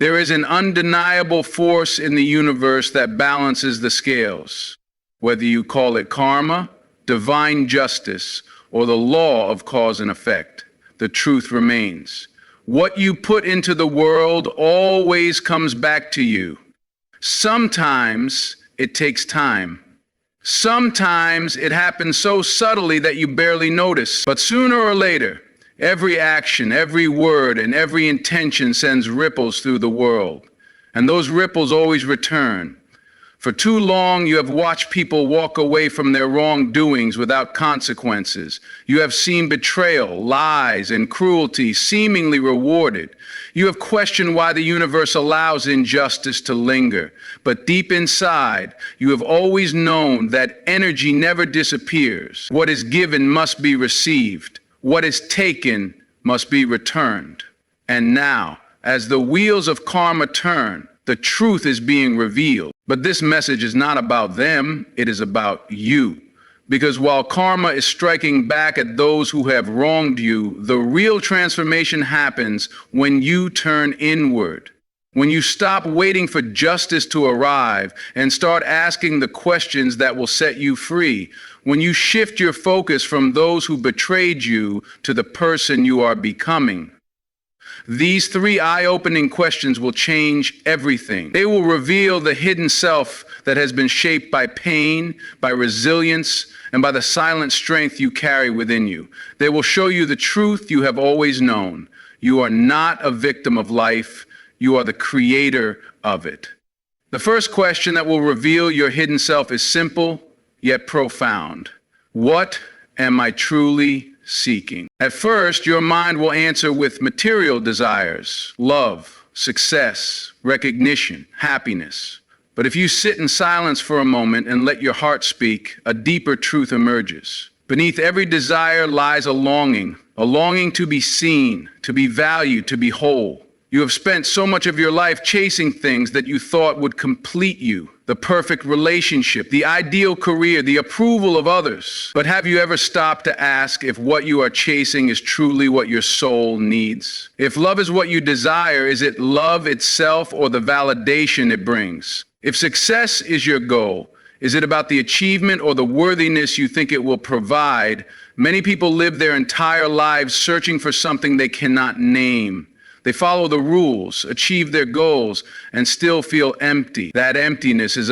There is an undeniable force in the universe that balances the scales. Whether you call it karma, divine justice, or the law of cause and effect, the truth remains. What you put into the world always comes back to you. Sometimes it takes time. Sometimes it happens so subtly that you barely notice. But sooner or later, every action, every word, and every intention sends ripples through the world. And those ripples always return. For too long, you have watched people walk away from their wrongdoings without consequences. You have seen betrayal, lies, and cruelty seemingly rewarded. You have questioned why the universe allows injustice to linger. But deep inside, you have always known that energy never disappears. What is given must be received. What is taken must be returned. And now, as the wheels of karma turn, the truth is being revealed. But this message is not about them, it is about you. Because while karma is striking back at those who have wronged you, the real transformation happens when you turn inward. When you stop waiting for justice to arrive and start asking the questions that will set you free. When you shift your focus from those who betrayed you to the person you are becoming. These three eye-opening questions will change everything. They will reveal the hidden self that has been shaped by pain, by resilience, and by the silent strength you carry within you. They will show you the truth you have always known. You are not a victim of life. You are the creator of it. The first question that will reveal your hidden self is simple, yet profound. What am I truly seeking? At first, your mind will answer with material desires, love, success, recognition, happiness. But if you sit in silence for a moment and let your heart speak, a deeper truth emerges. Beneath every desire lies a longing to be seen, to be valued, to be whole. You have spent so much of your life chasing things that you thought would complete you. The perfect relationship, the ideal career, the approval of others. But have you ever stopped to ask if what you are chasing is truly what your soul needs? If love is what you desire, is it love itself or the validation it brings? If success is your goal, is it about the achievement or the worthiness you think it will provide? Many people live their entire lives searching for something they cannot name. They follow the rules, achieve their goals, and still feel empty. That emptiness is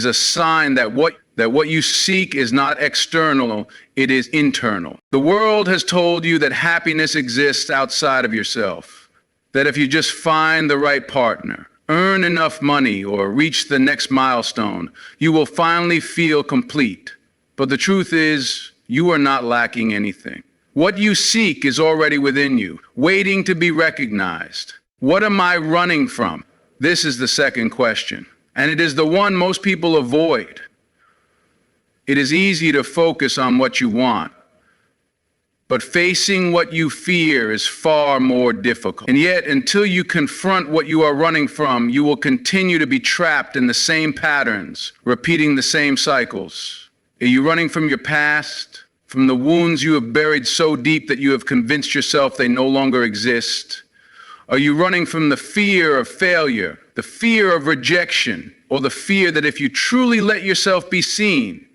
a sign that what you seek is not external, it is internal. The world has told you that happiness exists outside of yourself. That if you just find the right partner, earn enough money, or reach the next milestone, you will finally feel complete. But the truth is, you are not lacking anything. What you seek is already within you, waiting to be recognized. What am I running from? This is the second question, and it is the one most people avoid. It is easy to focus on what you want, but facing what you fear is far more difficult. And yet, until you confront what you are running from, you will continue to be trapped in the same patterns, repeating the same cycles. Are you running from your past? From the wounds you have buried so deep that you have convinced yourself they no longer exist? Are you running from the fear of failure, the fear of rejection, or the fear that if you truly let yourself be seen,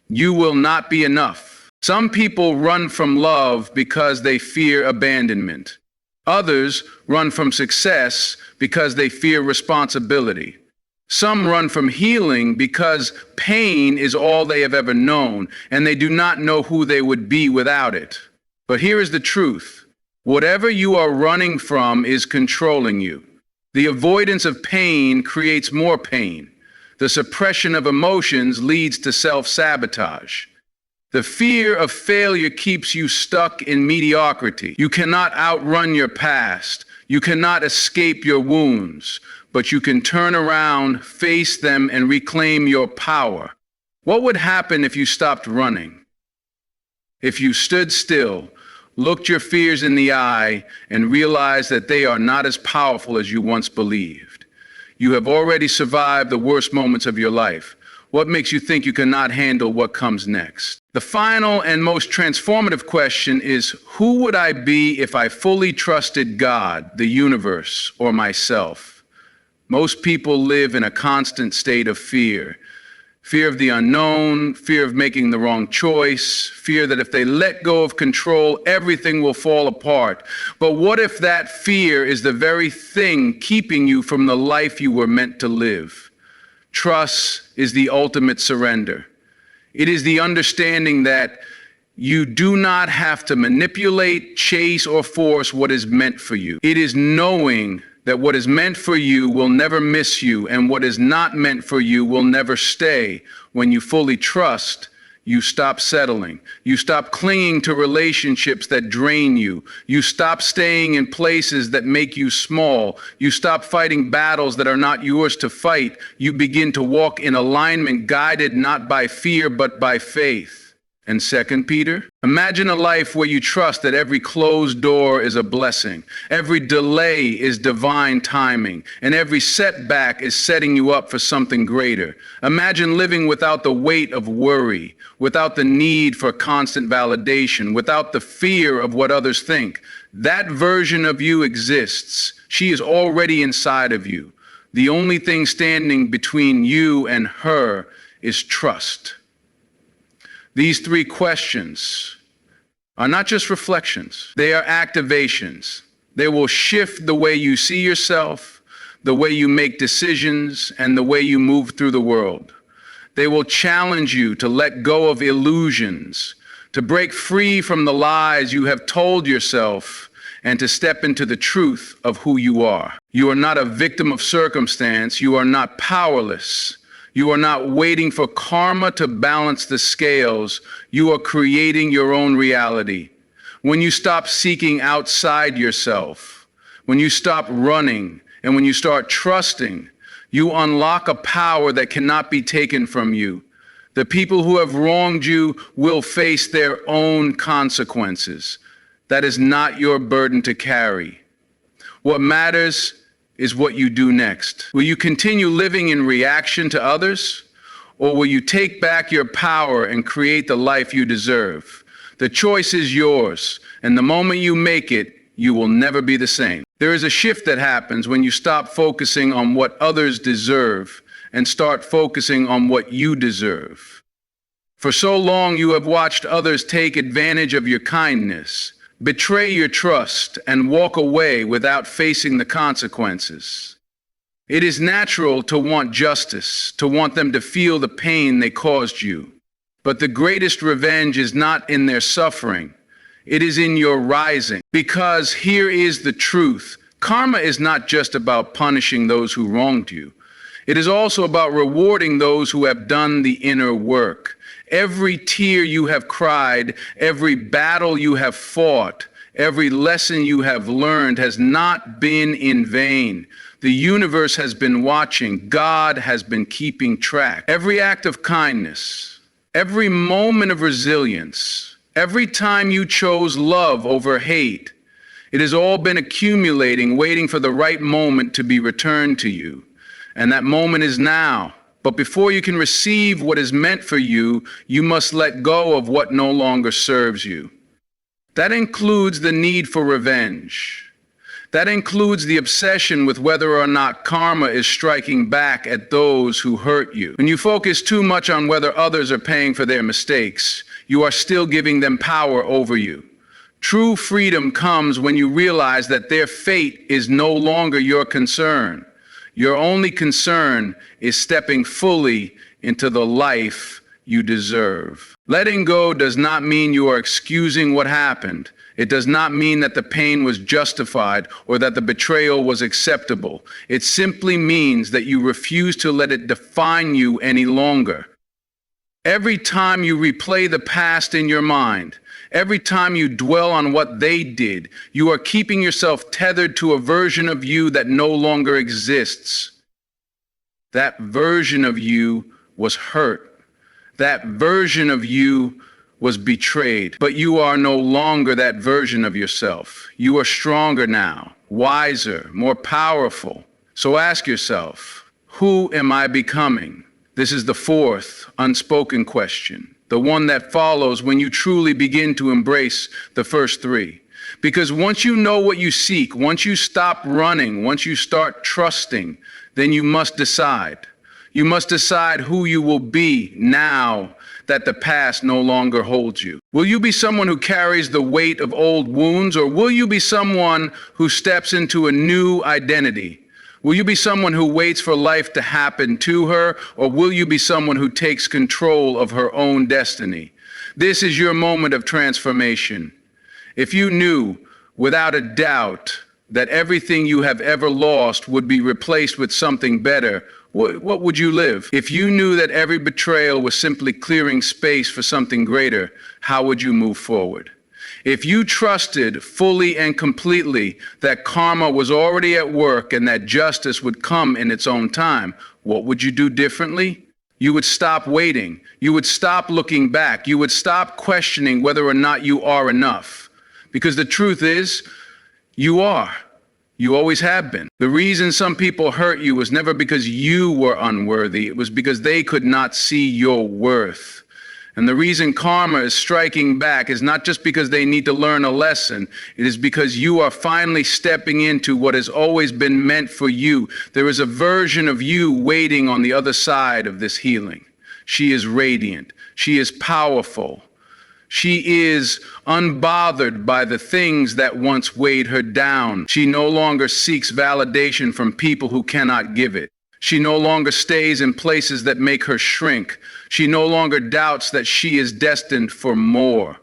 you will not be enough? Some people run from love because they fear abandonment. Others run from success because they fear responsibility. Some run from healing because pain is all they have ever known, and they do not know who they would be without it. But here is the truth. Whatever you are running from is controlling you. The avoidance of pain creates more pain. The suppression of emotions leads to self-sabotage. The fear of failure keeps you stuck in mediocrity. You cannot outrun your past. You cannot escape your wounds. But you can turn around, face them, and reclaim your power. What would happen if you stopped running? If you stood still, looked your fears in the eye, and realized that they are not as powerful as you once believed. You have already survived the worst moments of your life. What makes you think you cannot handle what comes next? The final and most transformative question is, who would I be if I fully trusted God, the universe, or myself? Most people live in a constant state of fear. Fear of the unknown, fear of making the wrong choice, fear that if they let go of control, everything will fall apart. But what if that fear is the very thing keeping you from the life you were meant to live? Trust is the ultimate surrender. It is the understanding that you do not have to manipulate, chase, or force what is meant for you. It is knowing that what is meant for you will never miss you, and what is not meant for you will never stay. When you fully trust, you stop settling. You stop clinging to relationships that drain you. You stop staying in places that make you small. You stop fighting battles that are not yours to fight. You begin to walk in alignment, guided not by fear, but by faith. And 2 Peter, imagine a life where you trust that every closed door is a blessing, every delay is divine timing, and every setback is setting you up for something greater. Imagine living without the weight of worry, without the need for constant validation, without the fear of what others think. That version of you exists. She is already inside of you. The only thing standing between you and her is trust. These 3 questions are not just reflections, they are activations. They will shift the way you see yourself, the way you make decisions, and the way you move through the world. They will challenge you to let go of illusions, to break free from the lies you have told yourself, and to step into the truth of who you are. You are not a victim of circumstance. You are not powerless. You are not waiting for karma to balance the scales. You are creating your own reality. When you stop seeking outside yourself, when you stop running, and when you start trusting, you unlock a power that cannot be taken from you. The people who have wronged you will face their own consequences. That is not your burden to carry. What matters is what you do next. Will you continue living in reaction to others, or will you take back your power and create the life you deserve? The choice is yours, and the moment you make it, you will never be the same. There is a shift that happens when you stop focusing on what others deserve and start focusing on what you deserve. For so long, you have watched others take advantage of your kindness, betray your trust, and walk away without facing the consequences. It is natural to want justice, to want them to feel the pain they caused you. But the greatest revenge is not in their suffering. It is in your rising. Because here is the truth. Karma is not just about punishing those who wronged you. It is also about rewarding those who have done the inner work. Every tear you have cried, every battle you have fought, every lesson you have learned has not been in vain. The universe has been watching. God has been keeping track. Every act of kindness, every moment of resilience, every time you chose love over hate, it has all been accumulating, waiting for the right moment to be returned to you. And that moment is now. But before you can receive what is meant for you, you must let go of what no longer serves you. That includes the need for revenge. That includes the obsession with whether or not karma is striking back at those who hurt you. When you focus too much on whether others are paying for their mistakes, you are still giving them power over you. True freedom comes when you realize that their fate is no longer your concern. Your only concern is stepping fully into the life you deserve. Letting go does not mean you are excusing what happened. It does not mean that the pain was justified or that the betrayal was acceptable. It simply means that you refuse to let it define you any longer. Every time you replay the past in your mind, every time you dwell on what they did, you are keeping yourself tethered to a version of you that no longer exists. That version of you was hurt. That version of you was betrayed. But you are no longer that version of yourself. You are stronger now, wiser, more powerful. So ask yourself, who am I becoming? This is the 4th unspoken question, the one that follows when you truly begin to embrace the first 3. Because once you know what you seek, once you stop running, once you start trusting, then you must decide. You must decide who you will be now that the past no longer holds you. Will you be someone who carries the weight of old wounds, or will you be someone who steps into a new identity? Will you be someone who waits for life to happen to her, or will you be someone who takes control of her own destiny? This is your moment of transformation. If you knew, without a doubt, that everything you have ever lost would be replaced with something better, what would you live? If you knew that every betrayal was simply clearing space for something greater, how would you move forward? If you trusted fully and completely that karma was already at work and that justice would come in its own time, what would you do differently? You would stop waiting. You would stop looking back. You would stop questioning whether or not you are enough. Because the truth is, you are. You always have been. The reason some people hurt you was never because you were unworthy. It was because they could not see your worth. And the reason karma is striking back is not just because they need to learn a lesson. It is because you are finally stepping into what has always been meant for you. There is a version of you waiting on the other side of this healing. She is radiant. She is powerful. She is unbothered by the things that once weighed her down. She no longer seeks validation from people who cannot give it. She no longer stays in places that make her shrink. She no longer doubts that she is destined for more.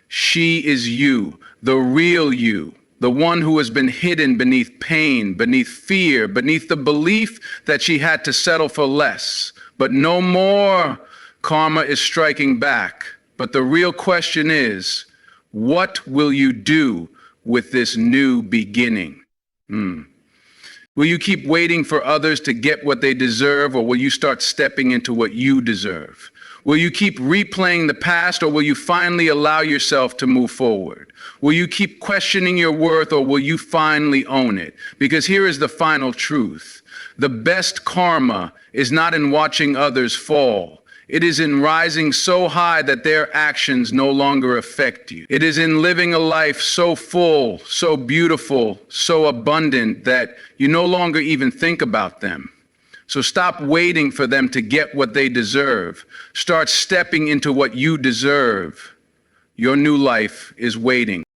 She is you, the real you, the one who has been hidden beneath pain, beneath fear, beneath the belief that she had to settle for less. But no more. Karma is striking back. But the real question is, what will you do with this new beginning? Will you keep waiting for others to get what they deserve, or will you start stepping into what you deserve? Will you keep replaying the past, or will you finally allow yourself to move forward? Will you keep questioning your worth, or will you finally own it? Because here is the final truth. The best karma is not in watching others fall. It is in rising so high that their actions no longer affect you. It is in living a life so full, so beautiful, so abundant that you no longer even think about them. So stop waiting for them to get what they deserve. Start stepping into what you deserve. Your new life is waiting.